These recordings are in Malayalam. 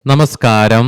നമസ്കാരം,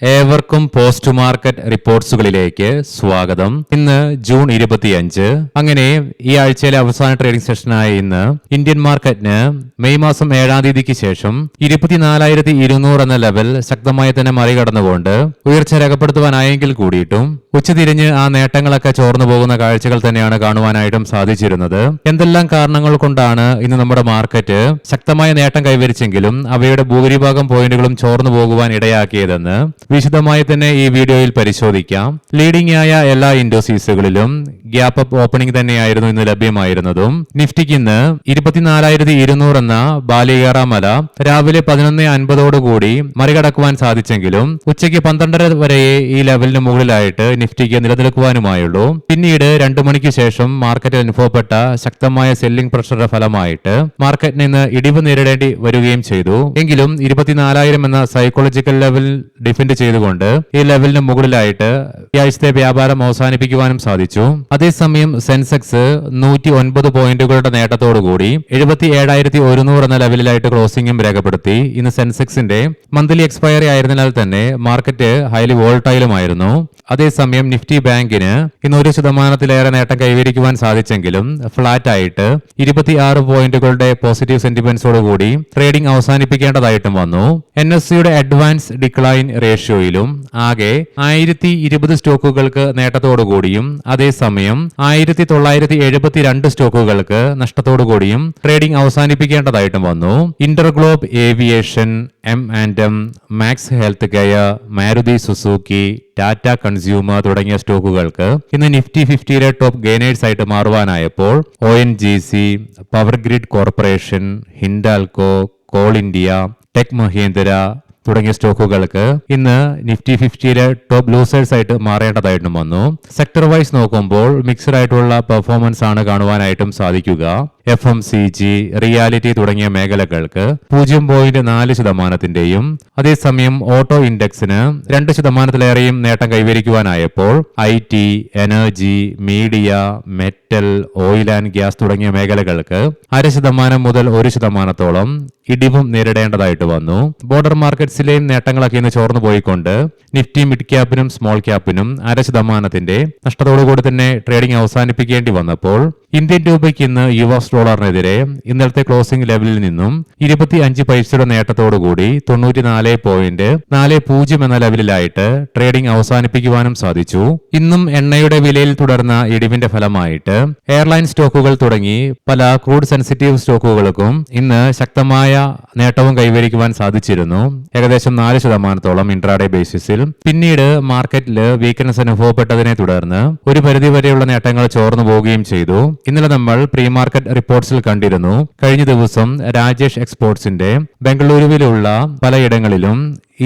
ഏവർക്കും പോസ്റ്റ് മാർക്കറ്റ് റിപ്പോർട്ട്സുകളിലേക്ക് സ്വാഗതം. ഇന്ന് ജൂൺ 25. അങ്ങനെ ഈ ആഴ്ചയിലെ അവസാന ട്രേഡിംഗ് സെഷനായ ഇന്ന് ഇന്ത്യൻ മാർക്കറ്റിന് മെയ് മാസം 7-ാം തീയതിക്ക് ശേഷം 24,200 എന്ന ലെവൽ ശക്തമായി തന്നെ മറികടന്നുകൊണ്ട് ഉയർച്ച രേഖപ്പെടുത്തുവാനായെങ്കിൽ കൂടിയിട്ടും ഉച്ചതിരിഞ്ഞ് ആ നേട്ടങ്ങളൊക്കെ ചോർന്നു പോകുന്ന കാഴ്ചകൾ തന്നെയാണ് കാണുവാനായിട്ടും സാധിച്ചിരുന്നത്. എന്തെല്ലാം കാരണങ്ങൾ കൊണ്ടാണ് ഇന്ന് നമ്മുടെ മാർക്കറ്റ് ശക്തമായ നേട്ടം കൈവരിച്ചെങ്കിലും അവയുടെ ഭൂരിഭാഗം പോയിന്റുകളും ചോർന്നു പോകുവാൻ ഇടയാക്കിയതെന്ന് വിശദമായി തന്നെ ഈ വീഡിയോയിൽ പരിശോധിക്കാം. ലീഡിംഗ് ആയ എല്ലാ ഇൻഡോസീസുകളിലും ഗ്യാപ്പ് അപ്പ് ഓപ്പണിംഗ് തന്നെയായിരുന്നു ഇന്ന് ലഭ്യമായിരുന്നതും. നിഫ്റ്റിക്ക് ഇന്ന് 24,200 എന്ന ബാലികേറാമല രാവിലെ 11:50 മറികടക്കുവാൻ സാധിച്ചെങ്കിലും ഉച്ചയ്ക്ക് 12:30 വരെ ഈ ലെവലിന് മുകളിലായിട്ട് നിഫ്റ്റിക്ക് നിലനിൽക്കുവാനുമായുള്ളൂ. പിന്നീട് 2 മണിക്ക് ശേഷം മാർക്കറ്റിൽ അനുഭവപ്പെട്ട ശക്തമായ സെല്ലിംഗ് പ്രഷറുടെ ഫലമായിട്ട് മാർക്കറ്റിന് ഇന്ന് ഇടിവ് നേരിടേണ്ടി വരികയും ചെയ്തു. എങ്കിലും 24,000 എന്ന സൈക്കോളജിക്കൽ ലെവൽ ഡിഫെൻഡ് ചെയ്തുകൊണ്ട് ഈ ലെവലിന് മുകളിലായിട്ട് ഈ ആഴ്ചത്തെ വ്യാപാരം അവസാനിപ്പിക്കുവാനും സാധിച്ചു. അതേസമയം സെൻസെക്സ് 109 പോയിന്റുകളുടെ നേട്ടത്തോടുകൂടി 77,100 എന്ന ലെവലിലായിട്ട് ക്ലോസിംഗും രേഖപ്പെടുത്തി. ഇന്ന് സെൻസെക്സിന്റെ മന്ത്ലി എക്സ്പയറി ആയിരുന്നാൽ തന്നെ മാർക്കറ്റ് ഹൈലി വോൾട്ടൈലുമായിരുന്നു. അതേസമയം നിഫ്റ്റി ബാങ്കിന് ഇന്ന് 1% നേട്ടം കൈവരിക്കുവാൻ സാധിച്ചെങ്കിലും ഫ്ളാറ്റ് ആയിട്ട് 26 പോയിന്റുകളുടെ പോസിറ്റീവ് സെന്റിമെന്റ്സോടുകൂടി ട്രേഡിംഗ് അവസാനിപ്പിക്കേണ്ടതായിട്ടും വന്നു. NSEയുടെ അഡ്വാൻസ് ഡിക്ലൈൻ റേഷ്യോയിലും ആകെ 1020 സ്റ്റോക്കുകൾക്ക് നേട്ടത്തോടുകൂടിയും അതേസമയം 1972 സ്റ്റോക്കുകൾക്ക് നഷ്ടത്തോടുകൂടിയും ട്രേഡിംഗ് അവസാനിപ്പിക്കേണ്ടതായിട്ടും വന്നു. InterGlobe Aviation, M&M, Max Health Care, Maruti Suzuki, Tata Consumer തുടങ്ങിയ സ്റ്റോക്കുകൾക്ക് ഇന്ന് നിഫ്റ്റി 50യുടെ ടോപ്പ് ഗെയിനേഴ്സ് ആയിട്ട് മാറുവാനായപ്പോൾ ONGC, Power Grid Corporation, Hindalco, Coal India, Tech Mahindra തുടങ്ങിയ സ്റ്റോക്കുകൾക്ക് ഇന്ന് നിഫ്റ്റി 50യിലെ ടോപ്പ് ലൂസേഴ്സ് ആയിട്ട് മാറേണ്ടതായിട്ടും വന്നു. സെക്ടർ വൈസ് നോക്കുമ്പോൾ മിക്സഡ് ആയിട്ടുള്ള പെർഫോമൻസ് ആണ് കാണുവാനായിട്ടും സാധിക്കുക. FMCG, റിയാലിറ്റി തുടങ്ങിയ മേഖലകൾക്ക് 0.4%, അതേസമയം ഓട്ടോ ഇൻഡെക്സിന് 2%-ലേറെയും നേട്ടം കൈവരിക്കുവാനായപ്പോൾ IT, energy, media, metal, oil and gas തുടങ്ങിയ മേഖലകൾക്ക് 0.5% മുതൽ 1%-ഓളം ഇടിവും നേരിടേണ്ടതായിട്ട് വന്നു. ബോർഡർ മാർക്കറ്റ്സിലെയും നേട്ടങ്ങളൊക്കെ ഇന്ന് ചോർന്നു പോയിക്കൊണ്ട് നിഫ്റ്റി മിഡ് ക്യാപ്പിനും സ്മോൾ ക്യാപ്പിനും 0.5%-ന്റെ നഷ്ടത്തോടുകൂടി തന്നെ ട്രേഡിംഗ് അവസാനിപ്പിക്കേണ്ടി വന്നപ്പോൾ ഇന്ത്യൻ രൂപയ്ക്ക് ഇന്ന് US ഡോളറിനെതിരെ ഇന്നലത്തെ ക്ലോസിംഗ് ലെവലിൽ നിന്നും 25 പൈസയുടെ നേട്ടത്തോടുകൂടി 94.40 എന്ന ലെവലിലായിട്ട് ട്രേഡിംഗ് അവസാനിപ്പിക്കുവാനും സാധിച്ചു. ഇന്നും എണ്ണയുടെ വിലയിൽ തുടർന്ന ഇടിവിന്റെ ഫലമായിട്ട് എയർലൈൻ സ്റ്റോക്കുകൾ തുടങ്ങി പല ക്രൂഡ് സെൻസിറ്റീവ് സ്റ്റോക്കുകൾക്കും ഇന്ന് ശക്തമായ നേട്ടവും കൈവരിക്കുവാൻ സാധിച്ചിരുന്നു. ഏകദേശം 4%-ഓളം ഇൻട്രാഡേ ബേസിസിൽ. പിന്നീട് മാർക്കറ്റിൽ വീക്ക്നെസ് അനുഭവപ്പെട്ടതിനെ തുടർന്ന് ഒരു പരിധിവരെയുള്ള നേട്ടങ്ങൾ ചോർന്നു പോവുകയും ചെയ്തു. ഇന്നലെ നമ്മൾ പ്രീ മാർക്കറ്റ് റിപ്പോർട്ട്സിൽ കണ്ടിരുന്നു. കഴിഞ്ഞ ദിവസം രാജേഷ് എക്സ്പോർട്സിന്റെ ബംഗളൂരുവിലുള്ള പലയിടങ്ങളിലും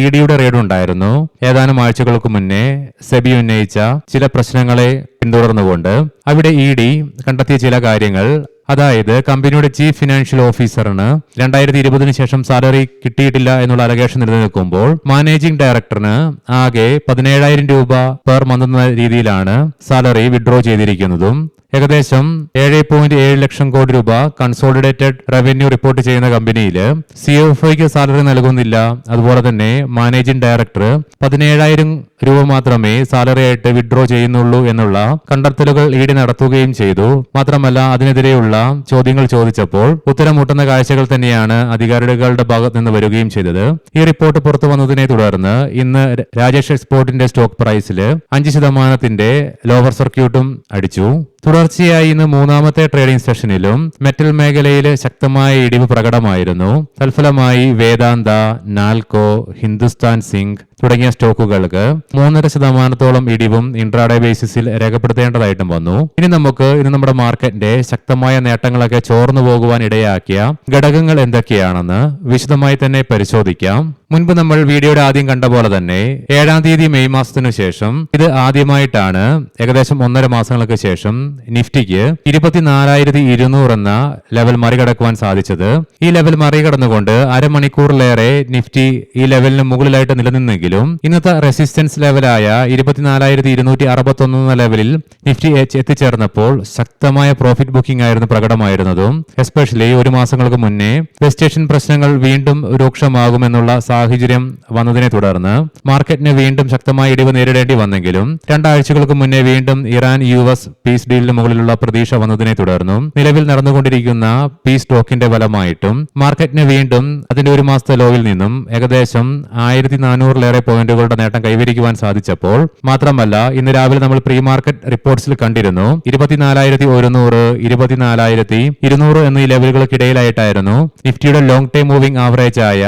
EDയുടെ റെയ്ഡ് ഉണ്ടായിരുന്നു. ഏതാനും ആഴ്ചകൾക്ക് മുന്നേ സെബി ഉന്നയിച്ച ചില പ്രശ്നങ്ങളെ പിന്തുടർന്നുകൊണ്ട് അവിടെ ED കണ്ടെത്തിയ ചില കാര്യങ്ങൾ, അതായത് കമ്പനിയുടെ ചീഫ് ഫിനാൻഷ്യൽ ഓഫീസറിന് 2020 ശേഷം സാലറി കിട്ടിയിട്ടില്ല എന്നുള്ള അലഗേഷൻ നിലനിൽക്കുമ്പോൾ മാനേജിംഗ് ഡയറക്ടറിന് ആകെ 17,000 രൂപ പെർ മന്ത് എന്ന രീതിയിലാണ് സാലറി വിഡ്രോ ചെയ്തിരിക്കുന്നതും ഏകദേശം 7.7 ലക്ഷം കോടി രൂപ കൺസോളിഡേറ്റഡ് റവന്യൂ റിപ്പോർട്ട് ചെയ്യുന്ന കമ്പനിയിൽ CFOയ്ക്ക് സാലറി നൽകുന്നില്ല. അതുപോലെ തന്നെ മാനേജിംഗ് ഡയറക്ടർ 17,000 രൂപ മാത്രമേ സാലറി ആയിട്ട് വിഡ്രോ ചെയ്യുന്നുള്ളൂ എന്നുള്ള കണ്ടെത്തലുകൾ ED നടത്തുകയും ചെയ്തു. മാത്രമല്ല അതിനെതിരെയുള്ള ചോദ്യങ്ങൾ ചോദിച്ചപ്പോൾ ഉത്തരം മുട്ടുന്ന കാഴ്ചകൾ തന്നെയാണ് അധികാരികളുടെ ഭാഗത്ത് നിന്ന് വരികയും ചെയ്തത്. ഈ റിപ്പോർട്ട് പുറത്തു വന്നതിനെ തുടർന്ന് ഇന്ന് രാജേഷ് എക്സ്പോർട്ടിന്റെ സ്റ്റോക്ക് പ്രൈസിൽ 5%-ന്റെ ലോവർ സർക്യൂട്ടും അടിച്ചു. തുടർച്ചയായി ഇന്ന് മൂന്നാമത്തെ ട്രേഡിംഗ് സെഷനിലും മെറ്റൽ മേഖലയിൽ ശക്തമായ ഇടിവ് പ്രകടമായിരുന്നു. തൽഫലമായി വേദാന്ത, നാൽക്കോ, ഹിന്ദുസ്ഥാൻ സിങ്ക് തുടങ്ങിയ സ്റ്റോക്കുകൾക്ക് 3.5%-ഓളം ഇടിവും ഇൻട്രാഡേ ബേസിസിൽ രേഖപ്പെടുത്തേണ്ടതായിട്ടും വന്നു. ഇനി നമുക്ക് ഇന്ന് നമ്മുടെ മാർക്കറ്റിന്റെ ശക്തമായ നേട്ടങ്ങളൊക്കെ ചോർന്നു പോകുവാൻ ഇടയാക്കിയ ഘടകങ്ങൾ എന്തൊക്കെയാണെന്ന് വിശദമായി തന്നെ പരിശോധിക്കാം. മുൻപ് നമ്മൾ വീഡിയോയുടെ ആദ്യം കണ്ട പോലെ തന്നെ 7-ാം തീയതി മെയ് മാസത്തിനു ശേഷം ഇത് ആദ്യമായിട്ടാണ് ഏകദേശം 1.5 മാസങ്ങൾക്ക് ശേഷം നിഫ്റ്റിക്ക് 24,200 എന്ന ലെവൽ മറികടക്കുവാൻ സാധിച്ചത്. ഈ ലെവൽ മറികടന്നുകൊണ്ട് അരമണിക്കൂറിലേറെ നിഫ്റ്റി ഈ ലെവലിന് മുകളിലായിട്ട് നിലനിന്നെങ്കിലും ഇന്നത്തെ റെസിസ്റ്റൻസ് ലെവലായ 24,261 എന്ന ലെവലിൽ നിഫ്റ്റി എത്തിച്ചേർന്നപ്പോൾ ശക്തമായ പ്രോഫിറ്റ് ബുക്കിംഗ് ആയിരുന്നു പ്രകടമായിരുന്നതും. എസ്പെഷ്യലി 1 മാസങ്ങൾക്ക് മുന്നേ വെസ്റ്റേഷൻ പ്രശ്നങ്ങൾ വീണ്ടും രൂക്ഷമാകുമെന്നുള്ള സാഹചര്യം വന്നതിനെ തുടർന്ന് മാർക്കറ്റിന് വീണ്ടും ശക്തമായ ഇടിവ് നേരിടേണ്ടി വന്നെങ്കിലും രണ്ടാഴ്ചകൾക്ക് മുന്നേ വീണ്ടും ഇറാൻ US പീസ് ഡീലിന് മുകളിലുള്ള പ്രതീക്ഷ വന്നതിനെ തുടർന്നും നിലവിൽ നടന്നുകൊണ്ടിരിക്കുന്ന പീസ് സ്റ്റോക്കിന്റെ ഫലമായിട്ടും മാർക്കറ്റിന് വീണ്ടും അതിന്റെ ഒരു മാസത്തെ ലോയിൽ നിന്നും ഏകദേശം 1400-ലേറെ പോയിന്റുകളുടെ നേട്ടം കൈവരിക്കുവാൻ സാധിച്ചപ്പോൾ മാത്രമല്ല ഇന്ന് രാവിലെ നമ്മൾ പ്രീ മാർക്കറ്റ് റിപ്പോർട്ട്സിൽ കണ്ടിരുന്നു 24,100 24,200 എന്നീ ലെവലുകൾക്കിടയിലായിട്ടായിരുന്നു നിഫ്റ്റിയുടെ ലോങ് ടൈം മൂവിംഗ് ആവറേജ് ആയ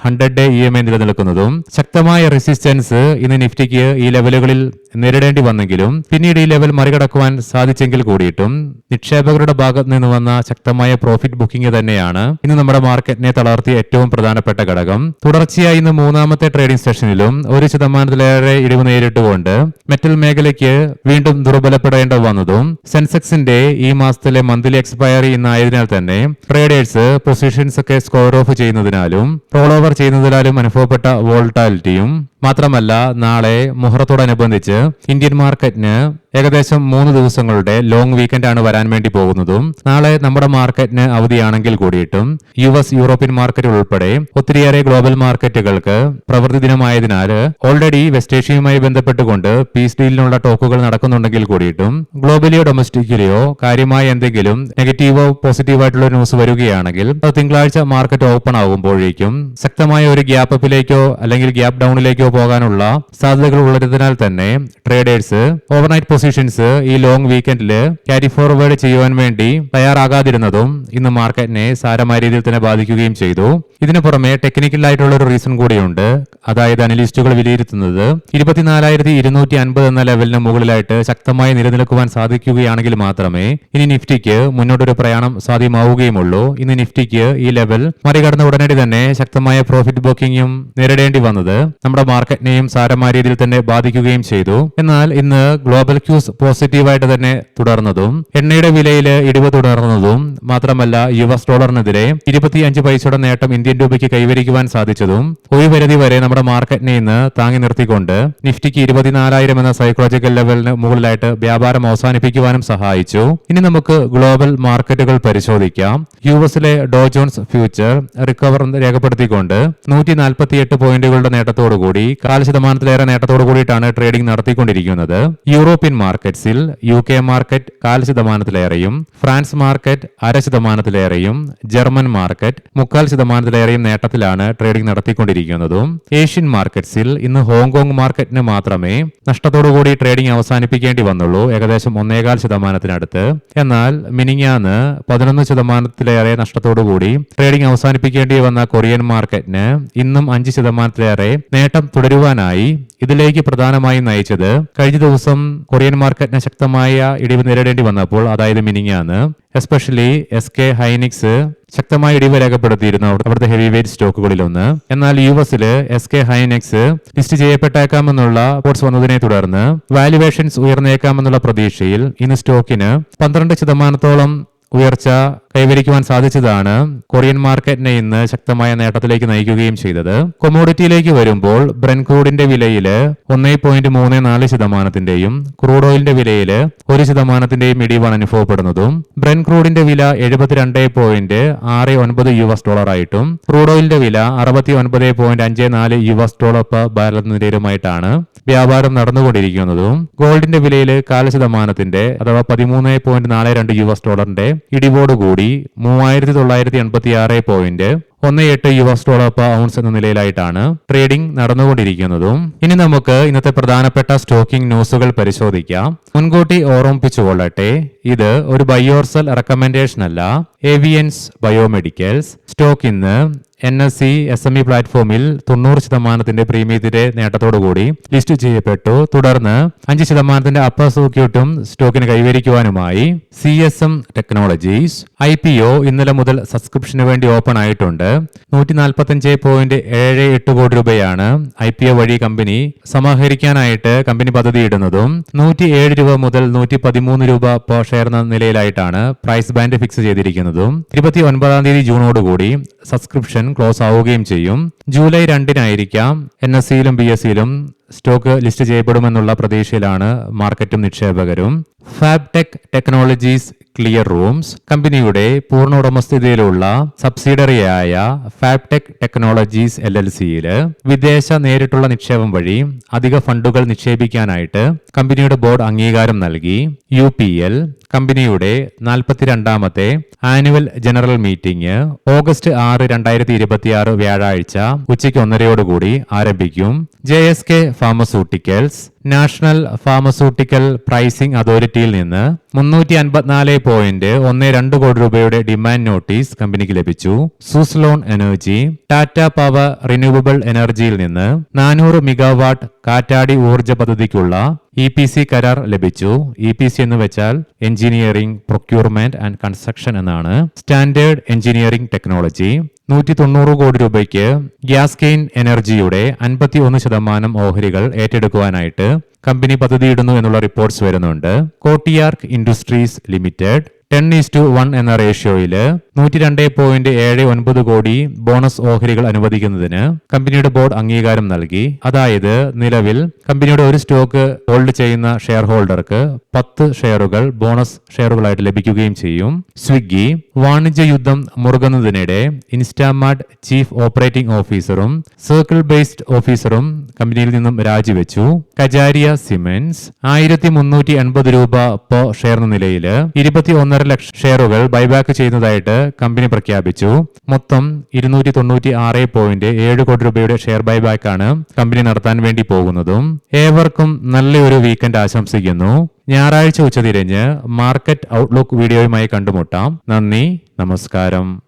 100-ഡേ EMA നിലനിൽക്കുന്നതും ശക്തമായ റെസിസ്റ്റൻസ് ഇന്ന് നിഫ്റ്റിക്ക് ഈ ലെവലുകളിൽ നേരിടേണ്ടി വന്നെങ്കിലും പിന്നീട് ഈ ലെവൽ മറികടക്കുവാൻ സാധിച്ചെങ്കിൽ കൂടിയിട്ടും നിക്ഷേപകരുടെ ഭാഗത്ത് നിന്ന് വന്ന ശക്തമായ പ്രോഫിറ്റ് ബുക്കിംഗ് തന്നെയാണ് ഇന്ന് നമ്മുടെ മാർക്കറ്റിനെ തളർത്തിയ ഏറ്റവും പ്രധാനപ്പെട്ട ഘടകം. തുടർച്ചയായി ഇന്ന് മൂന്നാമത്തെ ട്രേഡിംഗ് സെഷനിലും 1% ഇടിവ് നേരിട്ടുകൊണ്ട് മെറ്റൽ മേഖലയ്ക്ക് വീണ്ടും ദുർബലപ്പെടേണ്ടി വന്നതും സെൻസെക്സിന്റെ ഈ മാസത്തിലെ മന്ത്ലി എക്സ്പയറി ഇന്നായതിനാൽ തന്നെ ട്രേഡേഴ്സ് പൊസിഷൻസ് ഒക്കെ സ്കോർ ഓഫ് ചെയ്യുന്നതിനാലും റോൾ ഓവർ ചെയ്യുന്നതിനാലും അനുഭവപ്പെട്ട വോൾട്ടാലിറ്റിയും മാത്രമല്ല നാളെ മുഹറത്തോടനുബന്ധിച്ച് ഇന്ത്യൻ മാർക്കറ്റിന് ഏകദേശം 3 ദിവസങ്ങളുടെ ലോങ് വീക്കെൻഡ് ആണ് വരാൻ വേണ്ടി പോകുന്നതും നാളെ നമ്മുടെ മാർക്കറ്റിന് അവധിയാണെങ്കിൽ കൂടിയിട്ടും US യൂറോപ്യൻ മാർക്കറ്റ് ഉൾപ്പെടെ ഒത്തിരിയേറെ ഗ്ലോബൽ മാർക്കറ്റുകൾക്ക് പ്രവൃത്തി ദിനമായതിനാൽ ഓൾറെഡി വെസ്റ്റ് ഏഷ്യയുമായി ബന്ധപ്പെട്ടുകൊണ്ട് പീസ് ഡീലിനുള്ള ടോക്കുകൾ നടക്കുന്നുണ്ടെങ്കിൽ കൂടിയിട്ടും ഗ്ലോബലിയോ ഡൊമസ്റ്റിക്കലിയോ കാര്യമായ എന്തെങ്കിലും നെഗറ്റീവോ പോസിറ്റീവോ ആയിട്ടുള്ള ന്യൂസ് വരികയാണെങ്കിൽ അത് തിങ്കളാഴ്ച മാർക്കറ്റ് ഓപ്പൺ ആകുമ്പോഴേക്കും ശക്തമായ ഒരു ഗ്യാപ്പ് അപ്പിലേക്കോ അല്ലെങ്കിൽ ഗ്യാപ്പ് ഡൗണിലേക്കോ പോകാനുള്ള സാധ്യതകൾ ഉള്ളതിനാൽ തന്നെ ട്രേഡേഴ്സ് ഓവർനൈറ്റ് പൊസിഷൻസ് ഈ ലോങ് വീക്കെൻഡിൽ ക്യാരി ഫോർവേഡ് ചെയ്യുവാൻ വേണ്ടി തയ്യാറാകാതിരുന്നതും ഇന്ന് മാർക്കറ്റിനെ സാരമായ രീതിയിൽ തന്നെ ബാധിക്കുകയും ചെയ്തു. ഇതിനു പുറമെ ടെക്നിക്കൽ ആയിട്ടുള്ള ഒരു റീസൺ കൂടിയുണ്ട്. അതായത് അനലിസ്റ്റുകൾ വിലയിരുത്തുന്നത് 24,250 എന്ന ലെവലിന് മുകളിലായിട്ട് ശക്തമായി നിലനിൽക്കുവാൻ സാധിക്കുകയാണെങ്കിൽ മാത്രമേ ഇനി നിഫ്റ്റിക്ക് മുന്നോട്ടൊരു പ്രയാണം സാധ്യമാവുകയുമുള്ളൂ. ഇന്ന് നിഫ്റ്റിക്ക് ഈ ലെവൽ മറികടന്ന ഉടനടി തന്നെ ശക്തമായ പ്രോഫിറ്റ് ബുക്കിംഗും നേരിടേണ്ടി വന്നത് നമ്മുടെ മാർക്കറ്റിനെയും സാരമായ രീതിയിൽ തന്നെ ബാധിക്കുകയും ചെയ്തു. എന്നാൽ ഇന്ന് ഗ്ലോബൽ ക്യൂസ് പോസിറ്റീവായിട്ട് തന്നെ തുടർന്നതും എണ്ണയുടെ വിലയിൽ ഇടിവ് തുടർന്നതും മാത്രമല്ല US ഡോളറിനെതിരെ 25 പൈസയുടെ നേട്ടം ഇന്ത്യൻ രൂപയ്ക്ക് കൈവരിക്കുവാൻ സാധിച്ചതും ഒരു പരിധി വരെ നമ്മുടെ മാർക്കറ്റിനെ ഇന്ന് താങ്ങി നിർത്തിക്കൊണ്ട് നിഫ്റ്റിക്ക് 24,000 എന്ന സൈക്കോളജിക്കൽ ലെവലിന് മുകളിലായിട്ട് വ്യാപാരം അവസാനിപ്പിക്കുവാനും സഹായിച്ചു. ഇനി നമുക്ക് ഗ്ലോബൽ മാർക്കറ്റുകൾ പരിശോധിക്കാം. യുഎസിലെ ഡോ ജോൺസ് ഫ്യൂച്ചർ റിക്കവർ രേഖപ്പെടുത്തിക്കൊണ്ട് 148 പോയിന്റുകളുടെ നേട്ടത്തോടുകൂടി 0.5% നേട്ടത്തോടു കൂടിയിട്ടാണ് ട്രേഡിംഗ് നടത്തിക്കൊണ്ടിരിക്കുന്നത്. യൂറോപ്യൻ മാർക്കറ്റ്സിൽ UK മാർക്കറ്റ് 0.5%ലേറെയും ഫ്രാൻസ് മാർക്കറ്റ് 0.5%ലേറെയും ജർമ്മൻ മാർക്കറ്റ് 0.25%ലേറെയും നേട്ടത്തിലാണ് ട്രേഡിംഗ് നടത്തിക്കൊണ്ടിരിക്കുന്നതും. ഏഷ്യൻ മാർക്കറ്റ്സിൽ ഇന്ന് ഹോങ്കോങ് മാർക്കറ്റിന് മാത്രമേ നഷ്ടത്തോടുകൂടി ട്രേഡിംഗ് അവസാനിപ്പിക്കേണ്ടി വന്നുള്ളൂ, ഏകദേശം 1.25%. എന്നാൽ മിനിങ്ങാന്ന് 11%ലേറെ നഷ്ടത്തോടുകൂടി ട്രേഡിംഗ് അവസാനിപ്പിക്കേണ്ടി വന്ന കൊറിയൻ മാർക്കറ്റിന് ഇന്നും 5%ലേറെ നേട്ടം തുടരുവാനായി. ഇതിലേക്ക് പ്രധാനമായും നയിച്ചത് കഴിഞ്ഞ ദിവസം കൊറിയൻ മാർക്കറ്റിന് ശക്തമായ ഇടിവ് നേരിടേണ്ടി വന്നപ്പോൾ, അതായത് മിനിങ്ങാന്ന് എസ്പെഷ്യലി SK ഹൈനിക്സ് ശക്തമായ ഇടിവ് രേഖപ്പെടുത്തിയിരുന്നു അവിടുത്തെ ഹെവി വെയിറ്റ് സ്റ്റോക്കുകളിലൊന്ന്. എന്നാൽ യുഎസില് SK ഹൈനിക്സ് ലിസ്റ്റ് ചെയ്യപ്പെട്ടേക്കാമെന്നുള്ള റിപ്പോർട്ട്സ് വന്നതിനെ തുടർന്ന് വാല്യുവേഷൻസ് ഉയർന്നേക്കാമെന്നുള്ള പ്രതീക്ഷയിൽ ഇന്ന് സ്റ്റോക്കിന് 12% ഉയർച്ച കൈവരിക്കുവാൻ സാധിച്ചതാണ് കൊറിയൻ മാർക്കറ്റിനെ ഇന്ന് ശക്തമായ നേട്ടത്തിലേക്ക് നയിക്കുകയും ചെയ്തത്. കൊമോഡിറ്റിയിലേക്ക് വരുമ്പോൾ ബ്രെന്റ് ക്രൂഡിന്റെ വിലയിൽ 1.34%, ക്രൂഡ് ഓയിലിന്റെ വിലയിൽ 1% ഇടിവാണ് അനുഭവപ്പെടുന്നതും. ബ്രെന്റ് ക്രൂഡിന്റെ വില $79.69 ആയിട്ടും ക്രൂഡ് ഓയിലിന്റെ വില $69.54 per ബാരൽ എന്ന നിലയിലുമായിട്ടാണ് വ്യാപാരം നടന്നുകൊണ്ടിരിക്കുന്നതും. ഗോൾഡിന്റെ വിലയിൽ 0.5% അഥവാ $13.42 ഇടിവോടുകൂടി $3,986.18 per ഔൺസ് എന്ന നിലയിലായിട്ടാണ് ട്രേഡിംഗ് നടന്നുകൊണ്ടിരിക്കുന്നതും. ഇനി നമുക്ക് ഇന്നത്തെ പ്രധാനപ്പെട്ട സ്റ്റോക്കിംഗ് ന്യൂസുകൾ പരിശോധിക്കാം. മുൻകൂട്ടി ഓർമ്മിപ്പിച്ചുകൊള്ളട്ടെ, ഇത് ഒരു ബൈ ഓർ സെൽ റെക്കമെൻഡേഷൻ അല്ല. ഏവിയൻസ് ബയോമെഡിക്കൽസ് സ്റ്റോക്ക് ഇന്ന് NSE SME പ്ലാറ്റ്ഫോമിൽ 90% പ്രീമിയത്തിന്റെ നേട്ടത്തോടുകൂടി ലിസ്റ്റ് ചെയ്യപ്പെട്ടു. തുടർന്ന് 5% അപ്പർ സർക്യൂട്ടും സ്റ്റോക്കിന് കൈവരിക്കുവാനുമായി. CSM ടെക്നോളജീസ് IPO ഇന്നലെ മുതൽ സബ്സ്ക്രിപ്ഷന് വേണ്ടി ഓപ്പൺ ആയിട്ടുണ്ട്. 145.78 കോടി രൂപയാണ് IPO വഴി കമ്പനി സമാഹരിക്കാനായിട്ട് കമ്പനി പദ്ധതിയിടുന്നതും. 107 രൂപ മുതൽ 113 രൂപ per ഷെയർ എന്ന നിലയിലായിട്ടാണ് പ്രൈസ് ബാൻഡ് ഫിക്സ് ചെയ്തിരിക്കുന്നതും. 29 തീയതി ജൂണോടുകൂടി സബ്സ്ക്രിപ്ഷൻ ക്ലോസ് ആവുകയും ചെയ്യും. ജൂലൈ 2-നായിരിക്കാം NSEയിലും BSEയിലും സ്റ്റോക്ക് ലിസ്റ്റ് ചെയ്യപ്പെടുമെന്നുള്ള പ്രതീക്ഷയിലാണ് മാർക്കറ്റും നിക്ഷേപകരും. ഫാബ്ടെക് ടെക്നോളജീസ് ക്ലിയർ റൂംസ് കമ്പനിയുടെ പൂർണ്ണ ഉടമസ്ഥതയിലുള്ള സബ്സിഡറിയായ ഫാബ്ടെക് ടെക്നോളജീസ് LLCയിൽ വിദേശ നേരിട്ടുള്ള നിക്ഷേപം വഴി അധിക ഫണ്ടുകൾ നിക്ഷേപിക്കാനായിട്ട് കമ്പനിയുടെ ബോർഡ് അംഗീകാരം നൽകി. UPL കമ്പനിയുടെ 42ാമത്തെ ആനുവൽ ജനറൽ മീറ്റിംഗ് ഓഗസ്റ്റ് 6, 2026 വ്യാഴാഴ്ച ഉച്ചയ്ക്ക് 1:30 ആരംഭിക്കും. JSK pharmaceuticals national pharmaceutical pricing അതോറിറ്റിയിൽ നിന്ന് 354.12 കോടി രൂപയുടെ ഡിമാൻഡ് നോട്ടീസ് കമ്പനിക്ക് ലഭിച്ചു. Suzlon energy Tata power renewable എനർജിയിൽ നിന്ന് 400 മെഗാവാട്ട് കാറ്റാടി ഊർജ്ജ പദ്ധതിക്കുള്ള EPC കരാർ ലഭിച്ചു. EPC എന്ന് വെച്ചാൽ എഞ്ചിനീയറിംഗ് പ്രൊക്യൂർമെന്റ് ആൻഡ് കൺസ്ട്രക്ഷൻ എന്നാണ്. സ്റ്റാൻഡേർഡ് എഞ്ചിനീയറിംഗ് ടെക്നോളജി 190 കോടി രൂപയ്ക്ക് ഗ്യാസ്കെയിൻ എനർജിയുടെ 51% ഓഹരികൾ ഏറ്റെടുക്കുവാനായിട്ട് കമ്പനി പദ്ധതിയിടുന്നു എന്നുള്ള റിപ്പോർട്ട്സ് വരുന്നുണ്ട്. കോട്ടിയാർക്ക് ഇൻഡസ്ട്രീസ് ലിമിറ്റഡ് 10:1 എന്ന റേഷ്യോയിൽ 102.79 കോടി ബോണസ് ഓഹരികൾ അനുവദിക്കുന്നതിന് കമ്പനിയുടെ ബോർഡ് അംഗീകാരം നൽകി. അതായത് നിലവിൽ കമ്പനിയുടെ ഒരു സ്റ്റോക്ക് ഹോൾഡ് ചെയ്യുന്ന ഷെയർ ഹോൾഡർക്ക് 10 ഷെയറുകൾ ബോണസ് ഷെയറുകളായിട്ട് ലഭിക്കുകയും ചെയ്യും. സ്വിഗ്ഗി വാണിജ്യ യുദ്ധം മുറുകുന്നതിനിടെ ഇൻസ്റ്റാമാർട്ട് ചീഫ് ഓപ്പറേറ്റിംഗ് ഓഫീസറും സർക്കിൾ ബേസ്ഡ് ഓഫീസറും കമ്പനിയിൽ നിന്നും രാജിവെച്ചു. കജാരിയ സിമെന്റ്സ് 1380 രൂപ per ഷെയർ എന്ന നിലയിൽ 21.5 ലക്ഷം ഷെയറുകൾ ബൈബാക്ക് ചെയ്യുന്നതായിട്ട് കമ്പനി പ്രഖ്യാപിച്ചു. മൊത്തം 296.7 കോടി രൂപയുടെ ഷെയർ ബൈബാക്കാണ് കമ്പനി നടത്താൻ വേണ്ടി പോകുന്നതും. ഏവർക്കും നല്ലൊരു വീക്കെൻഡ് ആശംസിക്കുന്നു. ഞായറാഴ്ച ഉച്ചതിരിഞ്ഞ് മാർക്കറ്റ് ഔട്ട്ലുക്ക് വീഡിയോയുമായി കണ്ടുമുട്ടാം. നന്ദി, നമസ്കാരം.